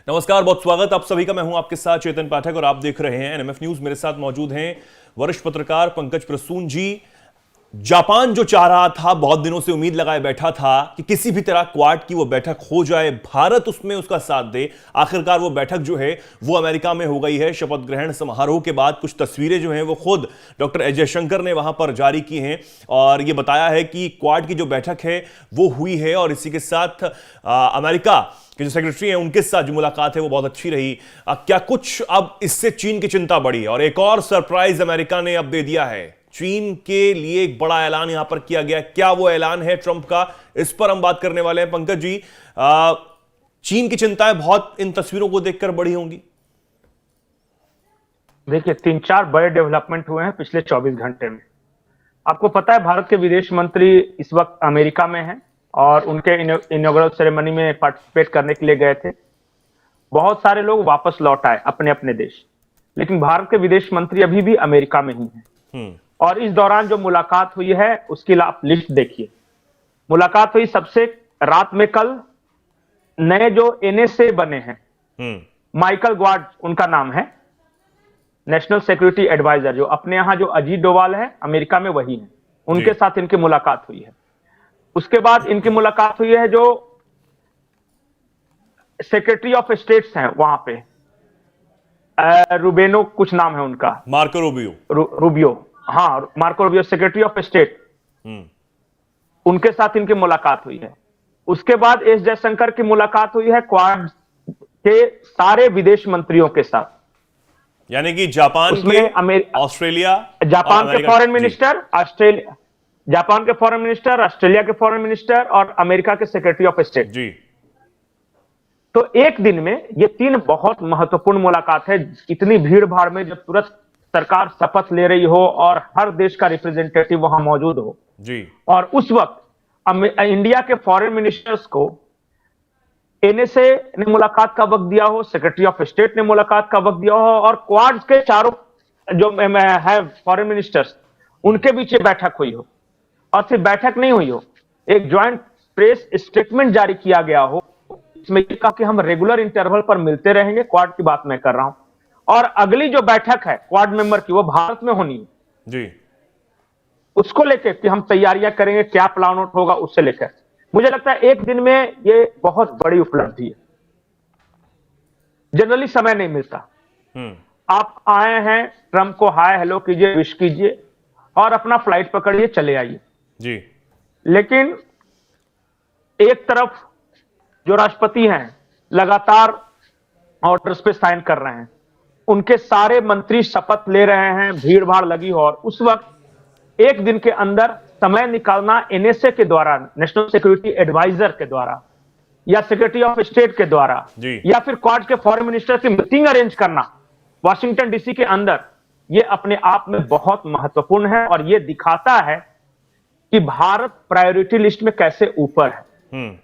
नमस्कार, बहुत स्वागत आप सभी का। मैं हूं आपके साथ चेतन पाठक और आप देख रहे हैं एनएमएफ न्यूज। मेरे साथ मौजूद हैं वरिष्ठ पत्रकार पंकज प्रसून जी। जापान जो चाह रहा था, बहुत दिनों से उम्मीद लगाए बैठा था कि किसी भी तरह क्वाड की वो बैठक हो जाए, भारत उसमें उसका साथ दे। आखिरकार वो बैठक जो है वो अमेरिका में हो गई है। शपथ ग्रहण समारोह के बाद कुछ तस्वीरें जो हैं वो खुद डॉक्टर एस जयशंकर ने वहां पर जारी की हैं और ये बताया है कि क्वाड की जो बैठक है वो हुई है और इसी के साथ अमेरिका कि जो सेक्रेटरी हैं उनके साथ जो मुलाकात है वो बहुत अच्छी रही। क्या कुछ अब इससे चीन की चिंता बढ़ी और एक और सरप्राइज अमेरिका ने अब दे दिया है। चीन के लिए एक बड़ा ऐलान यहां पर किया गया। क्या वो ऐलान है ट्रंप का, इस पर हम बात करने वाले हैं। पंकज जी, चीन की चिंताएं बहुत इन तस्वीरों को देखकर बढ़ी होंगी। देखिए, 3-4 बड़े डेवलपमेंट हुए हैं पिछले 24 घंटे में। आपको पता है, भारत के विदेश मंत्री इस वक्त अमेरिका में हैं और उनके इनॉग्रेशन सेरेमनी में पार्टिसिपेट करने के लिए गए थे। बहुत सारे लोग वापस लौट आए अपने अपने देश, लेकिन भारत के विदेश मंत्री अभी भी अमेरिका में ही हैं। और इस दौरान जो मुलाकात हुई है उसकी आप लिस्ट देखिए। मुलाकात हुई सबसे रात में कल नए जो एनएसए बने हैं, माइकल ग्वाड उनका नाम है, नेशनल सिक्योरिटी एडवाइजर, जो अपने यहां जो अजीत डोवाल है अमेरिका में वही है, उनके साथ इनकी मुलाकात हुई है। उसके बाद इनकी मुलाकात हुई है जो सेक्रेटरी ऑफ स्टेट्स हैं वहां पे, रूबेनो कुछ नाम है उनका, मार्को रूबियो, हाँ Marco Rubio, secretary of state, उनके साथ इनकी मुलाकात हुई है। उसके बाद एस जयशंकर की मुलाकात हुई है क्वाड के सारे विदेश मंत्रियों के साथ, यानी कि जापान के, ऑस्ट्रेलिया, जापान के फॉरेन मिनिस्टर, ऑस्ट्रेलिया, जापान के फॉरेन मिनिस्टर, ऑस्ट्रेलिया के फॉरेन मिनिस्टर और अमेरिका के सेक्रेटरी ऑफ स्टेट जी। तो एक दिन में ये 3 बहुत महत्वपूर्ण मुलाकात है। इतनी भीड़ भाड़ में जब तुरंत सरकार शपथ ले रही हो और हर देश का रिप्रेजेंटेटिव वहां मौजूद हो जी, और उस वक्त इंडिया के फॉरेन मिनिस्टर्स को एनएसए ने मुलाकात का वक्त दिया हो, सेक्रेटरी ऑफ स्टेट ने मुलाकात का वक्त दिया हो और क्वाड के चारों जो है फॉरेन मिनिस्टर्स, उनके बीच बैठक हुई हो। और सिर्फ बैठक नहीं हुई हो, एक ज्वाइंट प्रेस स्टेटमेंट जारी किया गया हो, इसमें ये कहा कि हम रेगुलर इंटरवल पर मिलते रहेंगे। क्वाड की बात मैं कर रहा हूं। और अगली जो बैठक है क्वाड मेंबर की वो भारत में होनी है जी। उसको लेकर कि हम तैयारियां करेंगे, क्या प्लान आउट होगा, उससे लेकर मुझे लगता है एक दिन में ये बहुत बड़ी उपलब्धि है। जनरली समय नहीं मिलता। आप आए हैं, ट्रंप को हाय हेलो कीजिए, विश कीजिए और अपना फ्लाइट पकड़िए, चले आइए जी। लेकिन एक तरफ जो राष्ट्रपति हैं लगातार ऑर्डर्स पे साइन कर रहे हैं, उनके सारे मंत्री शपथ ले रहे हैं, भीड़ भाड़ लगी हो, और उस वक्त एक दिन के अंदर समय निकालना एनएसए के द्वारा, नेशनल सिक्योरिटी एडवाइजर के द्वारा या सेक्रेटरी ऑफ स्टेट के द्वारा या फिर क्वाड के फॉरेन मिनिस्टर की मीटिंग अरेंज करना वॉशिंगटन डीसी के अंदर, ये अपने आप में बहुत महत्वपूर्ण है और ये दिखाता है कि भारत प्रायोरिटी लिस्ट में कैसे ऊपर है।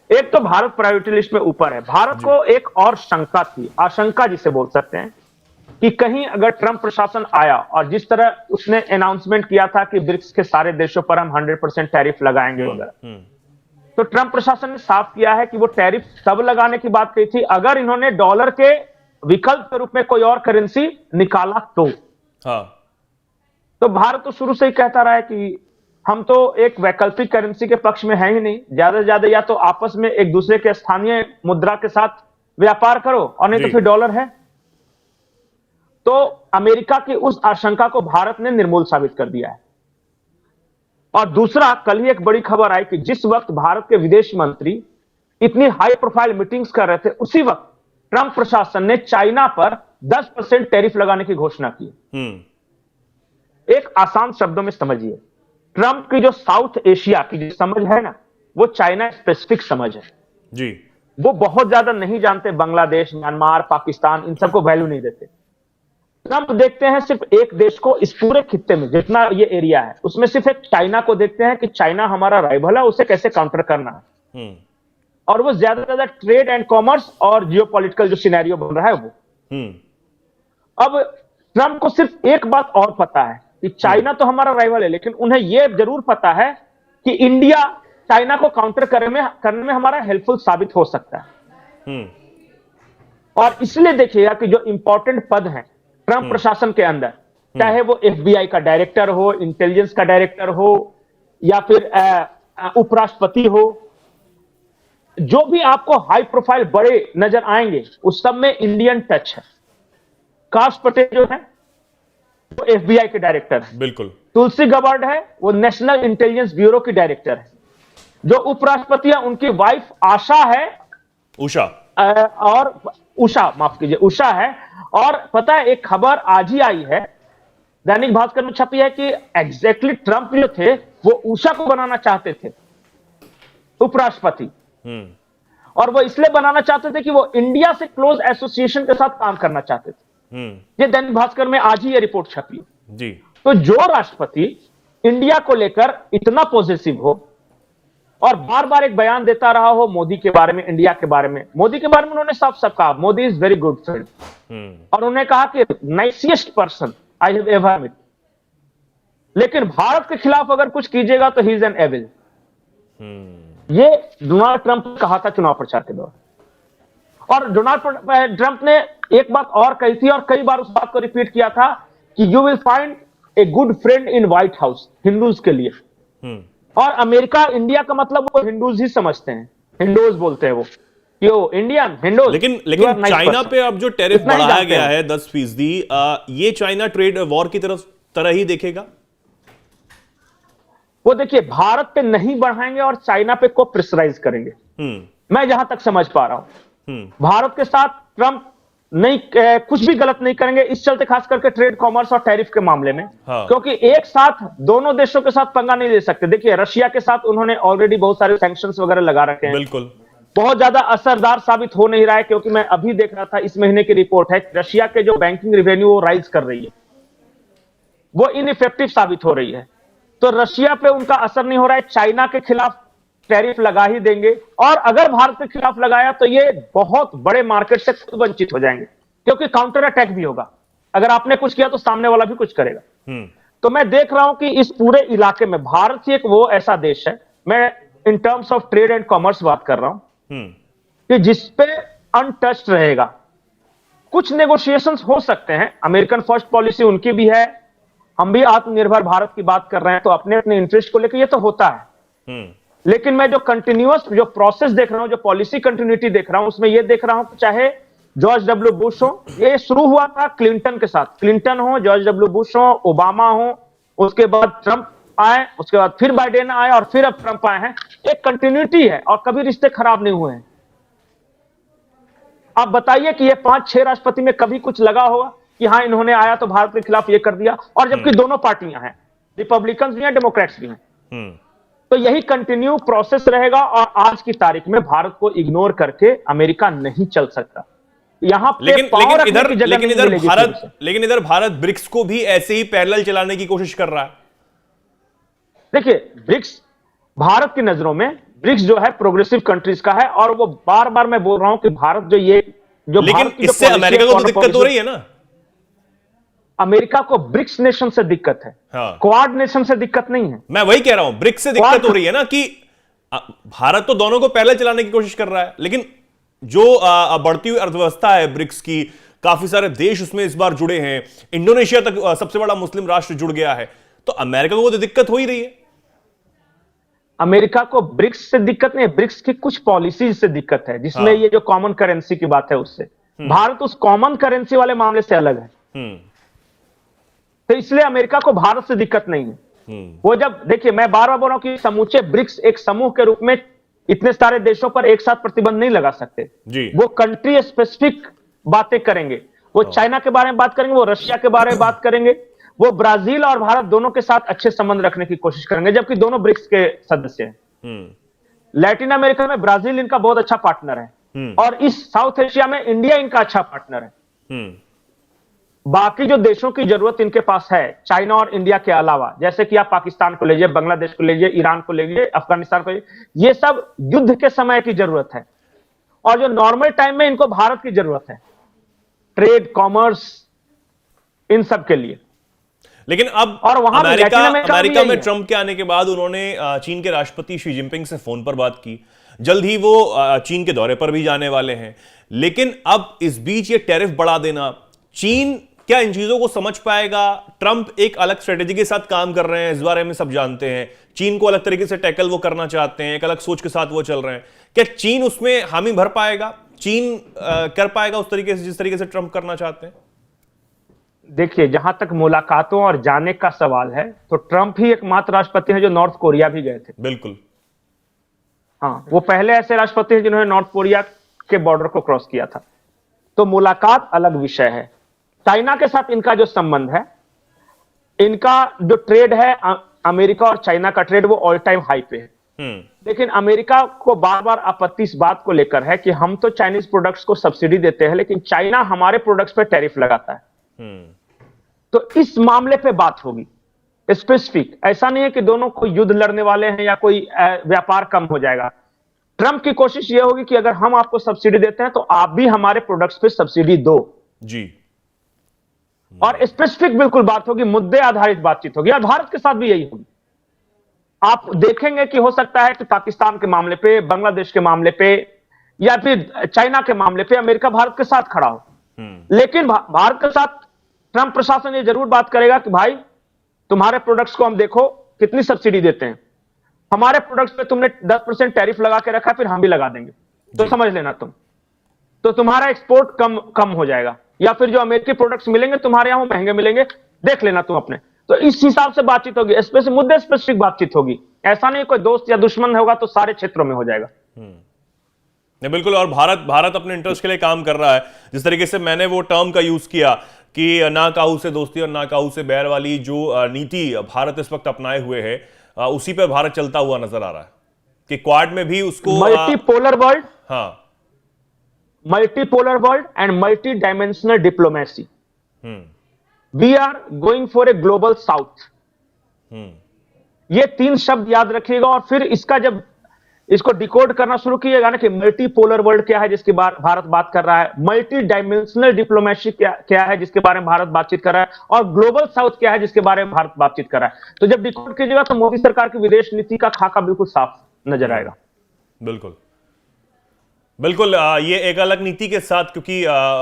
एक तो भारत प्रायोरिटी लिस्ट में ऊपर है। भारत को एक और शंका थी, आशंका जिसे बोल सकते हैं, कि कहीं अगर ट्रंप प्रशासन आया और जिस तरह उसने अनाउंसमेंट किया था कि ब्रिक्स के सारे देशों पर हम 100% टैरिफ लगाएंगे वगैरह, तो ट्रंप प्रशासन ने साफ किया है कि वो टैरिफ तब लगाने की बात कही थी अगर इन्होंने डॉलर के विकल्प के रूप में कोई और करेंसी निकाला तो। हाँ। तो भारत तो शुरू से ही कहता रहा है कि हम तो एक वैकल्पिक करेंसी के पक्ष में है ही नहीं, ज्यादा से ज्यादा या तो आपस में एक दूसरे के स्थानीय मुद्रा के साथ व्यापार करो और नहीं तो फिर डॉलर है। तो अमेरिका की उस आशंका को भारत ने निर्मूल साबित कर दिया है। और दूसरा, कल ही एक बड़ी खबर आई कि जिस वक्त भारत के विदेश मंत्री इतनी हाई प्रोफाइल मीटिंग्स कर रहे थे, उसी वक्त ट्रंप प्रशासन ने चाइना पर 10% टैरिफ लगाने की घोषणा की। एक आसान शब्दों में समझिए, ट्रंप की जो साउथ एशिया की जो समझ है ना, वो चाइना स्पेसिफिक समझ है जी। वो बहुत ज्यादा नहीं जानते बांग्लादेश, म्यांमार, पाकिस्तान, इन सबको वैल्यू नहीं देते। ट्रंप देखते हैं सिर्फ एक देश को, इस पूरे खित्ते में जितना ये एरिया है उसमें सिर्फ एक चाइना को देखते हैं कि चाइना हमारा राइवल है, उसे कैसे काउंटर करना है। और वो ज्यादा से ज्यादा ट्रेड एंड कॉमर्स और जियोपॉलिटिकल जो सिनेरियो बन रहा है वो। अब ट्रंप को सिर्फ एक बात और पता है कि चाइना तो हमारा राइवल है, लेकिन उन्हें यह जरूर पता है कि इंडिया चाइना को काउंटर करने में हमारा हेल्पफुल साबित हो सकता है। और इसलिए देखिएगा कि जो इंपॉर्टेंट पद हैं ट्रंप प्रशासन के अंदर, चाहे वो एफबीआई का डायरेक्टर हो, इंटेलिजेंस का डायरेक्टर हो, या फिर उपराष्ट्रपति हो, जो भी आपको हाई प्रोफाइल बड़े नजर आएंगे उस सब में इंडियन टच है। काश पटेल जो है वो एफबीआई के डायरेक्टर है, बिल्कुल। तुलसी गबार्ड है वो नेशनल इंटेलिजेंस ब्यूरो की डायरेक्टर है, जो उपराष्ट्रपति है उनकी वाइफ आशा है, उषा, और उषा, माफ कीजिए, उषा है। और पता है एक खबर आज ही आई है, दैनिक भास्कर में छपी है कि एग्जैक्टली ट्रंप जो थे वो उषा को बनाना चाहते थे उपराष्ट्रपति, और वो इसलिए बनाना चाहते थे कि वो इंडिया से क्लोज एसोसिएशन के साथ काम करना चाहते थे। ये दैनिक भास्कर में आज ही ये रिपोर्ट छपी जी। तो जो राष्ट्रपति इंडिया को लेकर इतना पॉजिटिव हो और बार बार एक बयान देता रहा हो मोदी के बारे में, इंडिया के बारे में, मोदी के बारे में उन्होंने साफ साफ कहा Modi is very good friend, और उन्होंने कहा कि nicest person I have ever met, लेकिन भारत के खिलाफ अगर कुछ कीजिएगा तो ही इज एन एविल। ये डोनाल्ड ट्रंप ने कहा था चुनाव प्रचार के दौरान, और डोनाल्ड ट्रंप ने एक बात और कही थी और कई बार उस बात को रिपीट किया था कि you will find a good friend in white house, Hindus के लिए। और अमेरिका इंडिया का मतलब वो हिंदूज ही समझते हैं, हिंदूज बोलते हैं वो, यो इंडियन हिंदूज। लेकिन चाइना पे अब जो टैरिफ बढ़ाया गया है 10%, ये चाइना ट्रेड वॉर की तरह ही देखेगा। वो देखिए भारत पे नहीं बढ़ाएंगे और चाइना पे को प्रेशराइज करेंगे, मैं जहां तक समझ पा रहा हूं। भारत के साथ ट्रंप नहीं कुछ भी गलत नहीं करेंगे, इस चलते खास करके ट्रेड कॉमर्स और टैरिफ के मामले में। क्योंकि एक साथ दोनों देशों के साथ पंगा नहीं ले सकते। देखिए रशिया के साथ उन्होंने ऑलरेडी बहुत सारे सैंक्शंस वगैरह लगा रखे हैं, बिल्कुल बहुत ज्यादा असरदार साबित हो नहीं रहा है, क्योंकि मैं अभी देख रहा था इस महीने की रिपोर्ट है, रशिया के जो बैंकिंग रेवेन्यू वो राइज कर रही है, वो इनइफेक्टिव साबित हो रही है। तो रशिया पे उनका असर नहीं हो रहा है, चाइना के खिलाफ टैरिफ लगा ही देंगे, और अगर भारत के खिलाफ लगाया तो ये बहुत बड़े मार्केट से खुद वंचित हो जाएंगे, क्योंकि काउंटर अटैक भी होगा। अगर आपने कुछ किया तो सामने वाला भी कुछ करेगा। तो मैं देख रहा हूं कि इस पूरे इलाके में भारत ही एक वो ऐसा देश है, मैं in terms of trade and commerce बात कर रहा हूं, कि जिसपे अनटच्ड रहेगा। कुछ नेगोशिएशंस हो सकते हैं, अमेरिकन फर्स्ट पॉलिसी उनकी भी है, हम भी आत्मनिर्भर भारत की बात कर रहे हैं, तो अपने अपने इंटरेस्ट को लेकर ये तो होता है। लेकिन मैं जो कंटिन्यूअस जो प्रोसेस देख रहा हूं, जो पॉलिसी कंटिन्यूटी देख रहा हूं, उसमें ये देख रहा हूं कि चाहे जॉर्ज डब्ल्यू बुश हो, ये शुरू हुआ था क्लिंटन के साथ, क्लिंटन हो, जॉर्ज डब्ल्यू बुश हो, ओबामा हो, उसके बाद ट्रंप आए, उसके बाद फिर बाइडेन आए, और फिर अब ट्रंप आए हैं। एक कंटिन्यूटी है और कभी रिश्ते खराब नहीं हुए हैं। आप बताइए कि ये 5-6 राष्ट्रपति में कभी कुछ लगा होगा कि हाँ इन्होंने आया तो भारत के खिलाफ ये कर दिया, और जबकि दोनों पार्टियां हैं, रिपब्लिकन भी हैं, डेमोक्रेट्स भी हैं। तो यही कंटिन्यू प्रोसेस रहेगा, और आज की तारीख में भारत को इग्नोर करके अमेरिका नहीं चल सकता। यहां पे लेकिन इधर भारत ब्रिक्स को भी ऐसे ही पैरेलल चलाने की कोशिश कर रहा है। देखिए ब्रिक्स भारत की नजरों में, ब्रिक्स जो है प्रोग्रेसिव कंट्रीज का है, और वो बार बार मैं बोल रहा हूं कि भारत जो ये जो लेकिन इससे अमेरिका को तो दिक्कत हो रही है ना। अमेरिका को ब्रिक्स नेशन से दिक्कत है, क्वाड नेशन से दिक्कत नहीं है। मैं वही कह रहा हूं, ब्रिक्स से दिक्कत हो रही है ना, कि भारत तो दोनों को पैरेलल चलाने की कोशिश कर रहा है, लेकिन जो बढ़ती हुई अर्थव्यवस्था है ब्रिक्स की, काफी सारे देश उसमें इस बार जुड़े हैं, इंडोनेशिया तक सबसे बड़ा मुस्लिम राष्ट्र जुड़ गया है, तो अमेरिका को तो दिक्कत हो ही रही है। अमेरिका को ब्रिक्स से दिक्कत नहीं है, ब्रिक्स की कुछ पॉलिसीज से दिक्कत है, जिसमें ये जो कॉमन करेंसी की बात है उससे। भारत उस कॉमन करेंसी वाले मामले से अलग है, तो इसलिए अमेरिका को भारत से दिक्कत नहीं है। वो जब देखिए मैं बार बार बोल रहा हूं कि समूचे ब्रिक्स एक समूह के रूप में इतने सारे देशों पर एक साथ प्रतिबंध नहीं लगा सकते जी। वो कंट्री स्पेसिफिक बातें करेंगे, वो चाइना के बारे में बात करेंगे, वो रशिया के बारे में बात करेंगे, वो ब्राजील और भारत दोनों के साथ अच्छे संबंध रखने की कोशिश करेंगे, जबकि दोनों ब्रिक्स के सदस्य हैं। लैटिन अमेरिका में ब्राजील इनका बहुत अच्छा पार्टनर है, और इस साउथ एशिया में इंडिया इनका अच्छा पार्टनर है। बाकी जो देशों की जरूरत इनके पास है चाइना और इंडिया के अलावा, जैसे कि आप पाकिस्तान को लीजिए, बांग्लादेश को लीजिए, ईरान को लीजिए, अफगानिस्तान को लीजिए, ये सब युद्ध के समय की जरूरत है, और जो नॉर्मल टाइम में इनको भारत की जरूरत है, ट्रेड कॉमर्स इन सब के लिए। लेकिन अब और वहां अमेरिका में ट्रंप के आने के बाद उन्होंने चीन के राष्ट्रपति शी जिनपिंग से फोन पर बात की, जल्द ही वो चीन के दौरे पर भी जाने वाले हैं। लेकिन अब इस बीच ये टैरिफ बढ़ा देना, चीन क्या इन चीजों को समझ पाएगा? ट्रंप एक अलग स्ट्रेटेजी के साथ काम कर रहे हैं, इस बारे में सब जानते हैं। चीन को अलग तरीके से टैकल वो करना चाहते हैं, एक अलग सोच के साथ वो चल रहे हैं। क्या चीन उसमें हामी भर पाएगा? चीन कर पाएगा उस तरीके से जिस तरीके से ट्रंप करना चाहते हैं? देखिए, जहां तक मुलाकातों और जाने का सवाल है, तो ट्रंप ही एकमात्र राष्ट्रपति हैं जो नॉर्थ कोरिया भी गए थे। बिल्कुल। हाँ, वो पहले ऐसे राष्ट्रपति हैं जिन्होंने नॉर्थ कोरिया के बॉर्डर को क्रॉस किया था। तो मुलाकात अलग विषय है। चाइना के साथ इनका जो संबंध है, इनका जो ट्रेड है, अमेरिका और चाइना का ट्रेड, वो ऑल टाइम हाई पे है। लेकिन अमेरिका को बार बार आपत्ति इस बात को लेकर है कि हम तो चाइनीज प्रोडक्ट्स को सब्सिडी देते हैं, लेकिन चाइना हमारे प्रोडक्ट्स पे टैरिफ लगाता है। तो इस मामले पे बात होगी स्पेसिफिक। ऐसा नहीं है कि दोनों को युद्ध लड़ने वाले हैं या कोई व्यापार कम हो जाएगा। ट्रंप की कोशिश यह होगी कि अगर हम आपको सब्सिडी देते हैं तो आप भी हमारे प्रोडक्ट्स पे सब्सिडी दो जी। और स्पेसिफिक बिल्कुल बात होगी, मुद्दे आधारित बातचीत होगी। और भारत के साथ भी यही होगी। आप देखेंगे कि हो सकता है कि पाकिस्तान के मामले पे, बांग्लादेश के मामले पे या फिर चाइना के मामले पे अमेरिका भारत के साथ खड़ा हो, लेकिन भारत के साथ ट्रंप प्रशासन ये जरूर बात करेगा कि भाई तुम्हारे प्रोडक्ट्स को हम देखो कितनी सब्सिडी देते हैं, हमारे प्रोडक्ट्स पे तुमने 10% टैरिफ लगा के रखा, फिर हम भी लगा देंगे, तो समझ लेना तुम, तो तुम्हारा एक्सपोर्ट कम हो जाएगा, या फिर जो अमेरिकी प्रोडक्ट्स मिलेंगे तुम्हारे यहां महंगे मिलेंगे, देख लेना तुम अपने। तो इस हिसाब से बातचीत होगी, मुद्दे स्पेसिफिक बातचीत होगी। ऐसा नहीं कोई दोस्त या दुश्मन होगा तो सारे क्षेत्रों में हो जाएगा। बिल्कुल। और भारत अपने इंटरेस्ट के लिए काम कर रहा है। जिस तरीके से मैंने वो टर्म का यूज किया कि ना काहू से दोस्ती और ना काहू से बैर वाली जो नीति भारत इस वक्त अपनाए हुए है, उसी पे भारत चलता हुआ नजर आ रहा है कि क्वाड में भी उसको मल्टीपोलर वर्ल्ड, हाँ, multipolar world and multi dimensional diplomacy. We are going for a global south. ये 3 शब्द याद रखिएगा और फिर इसका जब इसको डिकोड करना शुरू कीजिएगा ना कि मल्टीपोलर वर्ल्ड क्या है जिसके बारे भारत बात कर रहा है, मल्टी डायमेंशनल डिप्लोमेसी क्या है जिसके बारे में भारत बातचीत कर रहा है, और ग्लोबल साउथ क्या है जिसके बारे में भारत बातचीत कर रहा है। तो जब डिकोड कीजिएगा तो मोदी सरकार की विदेश नीति का खाका बिल्कुल साफ नजर आएगा। बिल्कुल बिल्कुल। ये एक अलग नीति के साथ, क्योंकि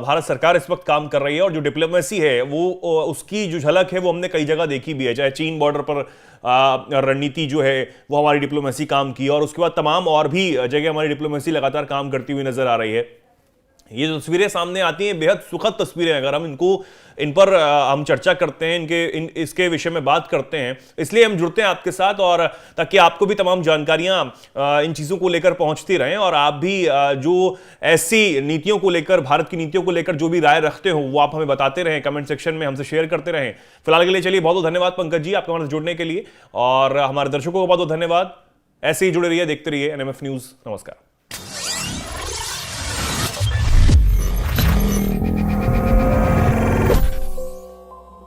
भारत सरकार इस वक्त काम कर रही है और जो डिप्लोमेसी है वो उसकी जो झलक है वो हमने कई जगह देखी भी है। चाहे चीन बॉर्डर पर रणनीति जो है वो हमारी डिप्लोमेसी काम की, और उसके बाद तमाम और भी जगह हमारी डिप्लोमेसी लगातार काम करती हुई नजर आ रही है। ये जो तस्वीरें सामने आती हैं बेहद सुखद तस्वीरें। अगर हम इन पर हम चर्चा करते हैं, इसके विषय में बात करते हैं, इसलिए हम जुड़ते हैं आपके साथ, और ताकि आपको भी तमाम जानकारियां इन चीज़ों को लेकर पहुंचती रहें, और आप भी जो ऐसी नीतियों को लेकर, भारत की नीतियों को लेकर जो भी राय रखते हो वो आप हमें बताते रहें, कमेंट सेक्शन में हमसे शेयर करते रहें। फिलहाल के लिए चलिए, बहुत बहुत धन्यवाद पंकज जी आपके हमारे जुड़ने के लिए, और हमारे दर्शकों को बहुत बहुत धन्यवाद। ऐसे ही जुड़े रहिए, देखते रहिए NMF न्यूज़। नमस्कार।